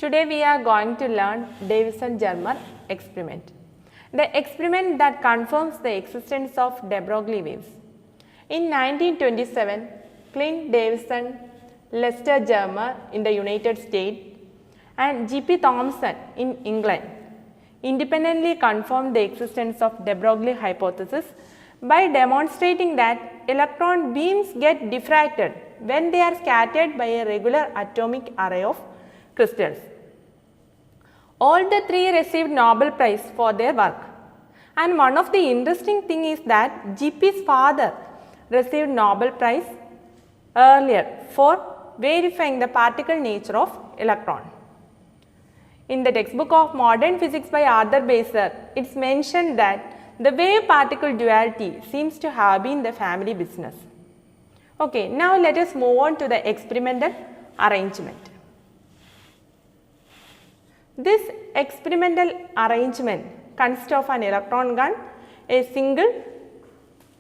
Today we are going to learn Davisson-Germer experiment, the experiment that confirms the existence of de Broglie waves. In 1927, Clint Davisson, Lester Germer in the United States and G.P. Thomson in England independently confirmed the existence of de Broglie hypothesis by demonstrating that electron beams get diffracted when they are scattered by a regular atomic array of crystals. All the three received Nobel Prize for their work, and one of the interesting thing is that G.P.'s father received Nobel Prize earlier for verifying the particle nature of electron. In the textbook of modern physics by Arthur Baser, it is mentioned that the wave particle duality seems to have been the family business. Okay, now let us move on to the experimental arrangement. This experimental arrangement consists of an electron gun, a single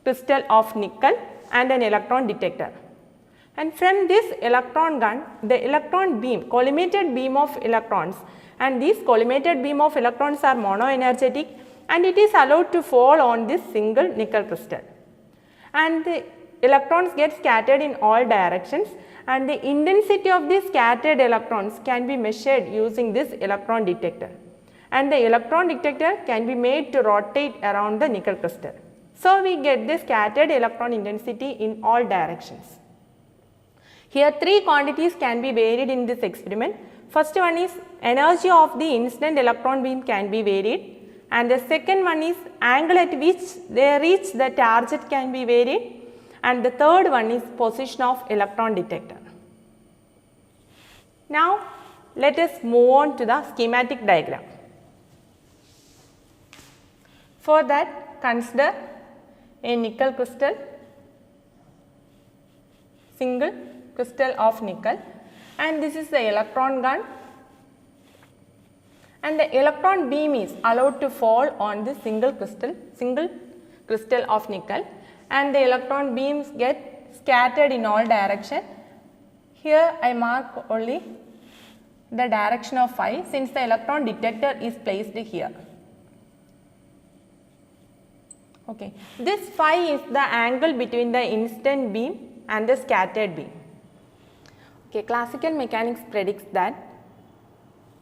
crystal of nickel and an electron detector. And from this electron gun, the electron beam, collimated beam of electrons, and these collimated beam of electrons are monoenergetic and it is allowed to fall on this single nickel crystal. And the electrons get scattered in all directions, and the intensity of these scattered electrons can be measured using this electron detector, and the electron detector can be made to rotate around the nickel crystal. So, we get the scattered electron intensity in all directions. Here three quantities can be varied in this experiment. First one is energy of the incident electron beam can be varied, and the second one is angle at which they reach the target can be varied, and the third one is position of electron detector. Now, let us move on to the schematic diagram. For that, consider a nickel crystal, single crystal of nickel, and this is the electron gun, and the electron beam is allowed to fall on this single crystal of nickel, and the electron beams get scattered in all direction. Here I mark only the direction of phi since the electron detector is placed here. Okay. This phi is the angle between the incident beam and the scattered beam. Okay. Classical mechanics predicts that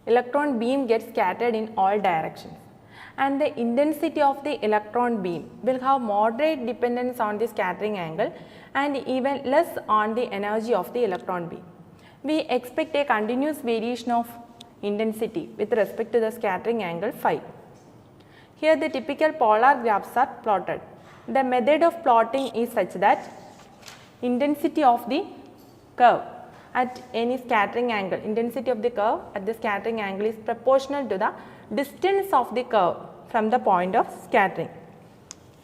electron beam gets scattered in all directions, and the intensity of the electron beam will have moderate dependence on the scattering angle and even less on the energy of the electron beam. We expect a continuous variation of intensity with respect to the scattering angle phi. Here the typical polar graphs are plotted. The method of plotting is such that intensity of the curve at any scattering angle, intensity of the curve at the scattering angle is proportional to the distance of the curve from the point of scattering.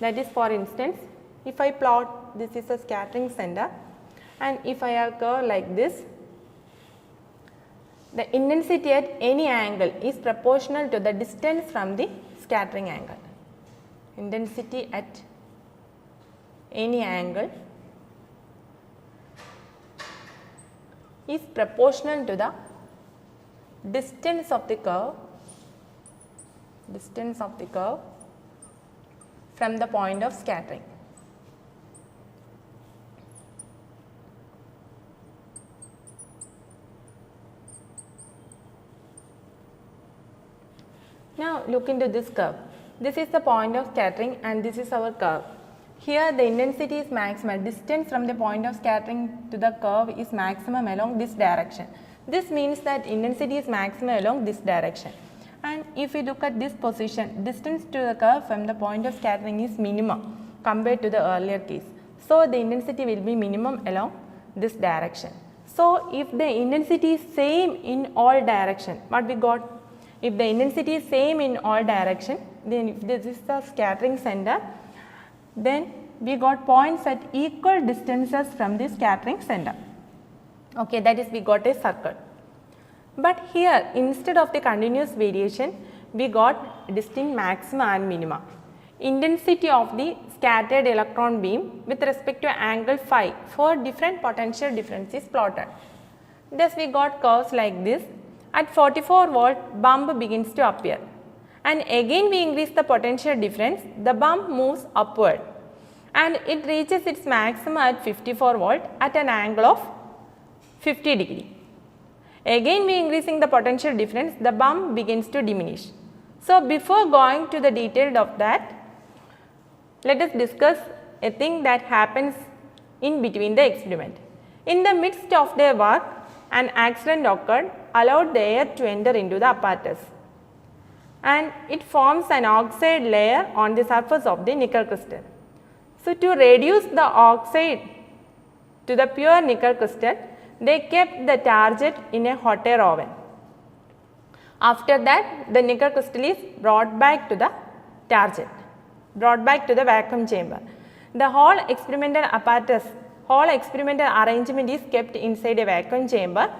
That is, for instance, if I plot, this is a scattering center, and if I have curve like this, the intensity at any angle is proportional to the distance from the scattering angle. Intensity at any angle is proportional to the distance of the curve from the point of scattering. Now look into this curve. This is the point of scattering and this is our curve. Here the intensity is maximum, distance from the point of scattering to the curve is maximum along this direction. This means that intensity is maximum along this direction. And if we look at this position, distance to the curve from the point of scattering is minimum compared to the earlier case. So the intensity will be minimum along this direction. So if the intensity is same in all direction, what we got? If the intensity is same in all direction, then if this is the scattering center, then we got points at equal distances from the scattering center. Okay, that is, we got a circle. But here, instead of the continuous variation, we got distinct maxima and minima. Intensity of the scattered electron beam with respect to angle phi for different potential differences plotted. Thus, we got curves like this, at 44 volt bump begins to appear, and again we increase the potential difference, the bump moves upward and it reaches its maximum at 54 volt at an angle of 50 degree. Again we increasing the potential difference, the bump begins to diminish. So, before going to the detail of that, let us discuss a thing that happens in between the experiment. In the midst of their work, an accident occurred, allowed the air to enter into the apparatus, and it forms an oxide layer on the surface of the nickel crystal. So, to reduce the oxide to the pure nickel crystal, they kept the target in a hot air oven. After that, the nickel crystal is brought back to the target, brought back to the vacuum chamber. The whole experimental apparatus, whole experimental arrangement is kept inside a vacuum chamber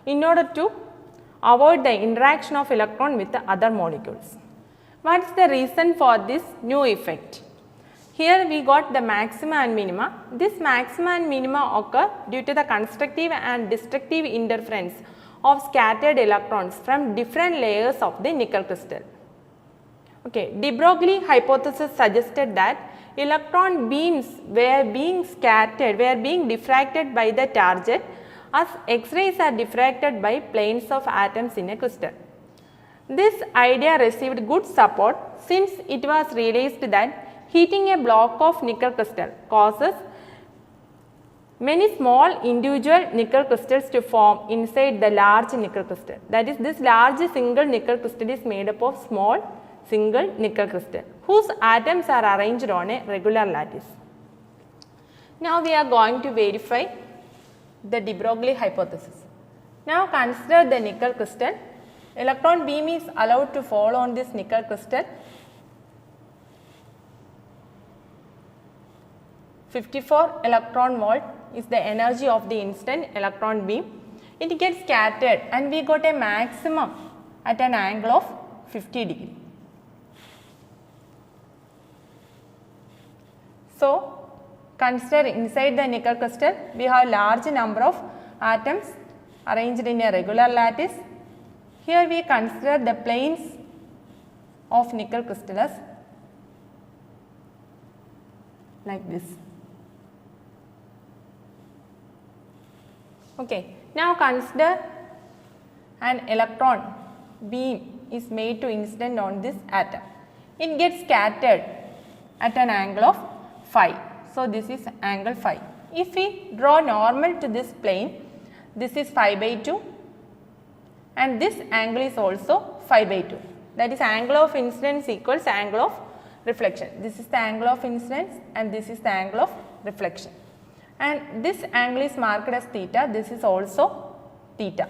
in order to avoid the interaction of electron with the other molecules. What is the reason for this new effect? Here we got the maxima and minima. This maxima and minima occur due to the constructive and destructive interference of scattered electrons from different layers of the nickel crystal. Okay. De Broglie hypothesis suggested that electron beams were being scattered, were being diffracted by the target as X-rays are diffracted by planes of atoms in a crystal. This idea received good support since it was realized that heating a block of nickel crystal causes many small individual nickel crystals to form inside the large nickel crystal. That is, this large single nickel crystal is made up of small single nickel crystal whose atoms are arranged on a regular lattice. Now we are going to verify the de Broglie hypothesis. Now consider the nickel crystal. Electron beam is allowed to fall on this nickel crystal. 54 electron volt is the energy of the instant electron beam. It gets scattered and we got a maximum at an angle of 50 degree. So, consider inside the nickel crystal we have large number of atoms arranged in a regular lattice. Here we consider the planes of nickel crystal as like this. Okay. Now consider an electron beam is made to incident on this atom. It gets scattered at an angle of phi. So, this is angle phi. If we draw normal to this plane, this is phi by 2 and this angle is also phi by 2. That is, angle of incidence equals angle of reflection. This is the angle of incidence and this is the angle of reflection. And this angle is marked as theta, this is also theta.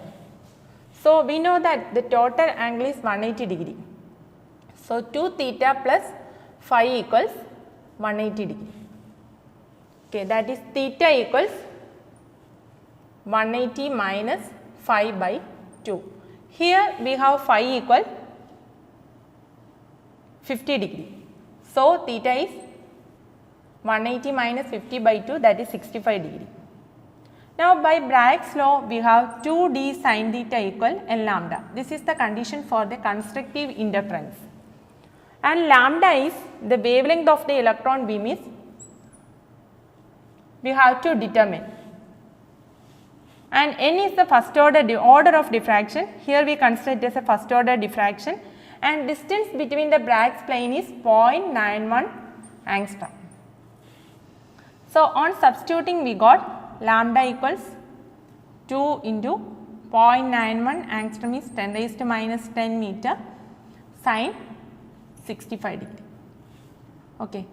So, we know that the total angle is 180 degree. So, 2 theta plus phi equals 180 degree. Okay, that is theta equals 180 minus phi by 2. Here we have phi equal 50 degree. So, theta is 180 minus 50 by 2, that is 65 degree. Now, by Bragg's law we have 2d sin theta equal n lambda. This is the condition for the constructive interference. And lambda is the wavelength of the electron beam is we have to determine. And n is the first order of diffraction. Here we consider it as a first order diffraction and distance between the Bragg's plane is 0.91 angstrom. So, on substituting we got lambda equals 2 into 0.91 angstrom is 10 raised to minus 10 meter sin 65 degree. Okay.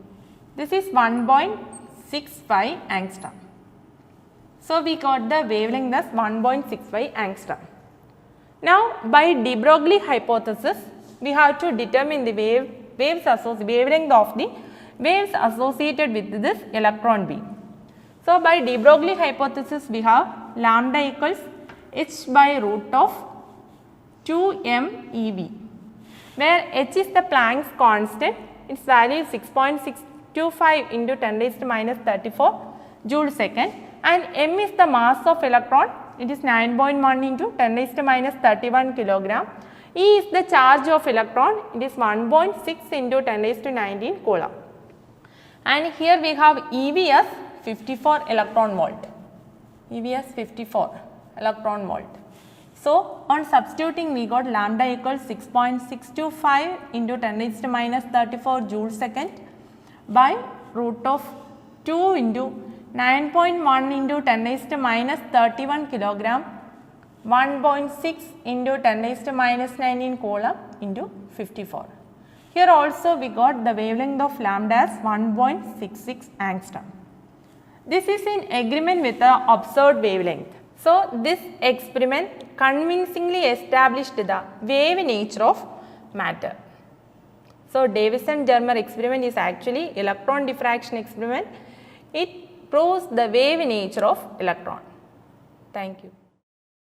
This is 1.65 angstrom. So, we got the wavelength as 1.65 angstrom. Now, by de Broglie hypothesis, we have to determine the wavelength of the waves associated with this electron beam. So, by de Broglie hypothesis, we have lambda equals h by root of 2 m eV, where h is the Planck's constant, its value is 6.625 into 10 raised to minus 34 joule second, and m is the mass of electron it is 9.1 into 10 raised to minus 31 kilogram. E is the charge of electron, it is 1.6 into 10 raised to 19 coulomb. And here we have EV as 54 electron volt. EV as 54 electron volt. So, on substituting we got lambda equals 6.625 into 10 raised to minus 34 joule second by root of 2 into 9.1 into 10 raised to minus 31 kilogram, 1.6 into 10 raised to minus 19 coulomb into 54. Here also we got the wavelength of lambda as 1.66 angstrom. This is in agreement with the observed wavelength. So, this experiment convincingly established the wave nature of matter. So, Davisson-Germer experiment is actually electron diffraction experiment. It proves the wave nature of electron. Thank you.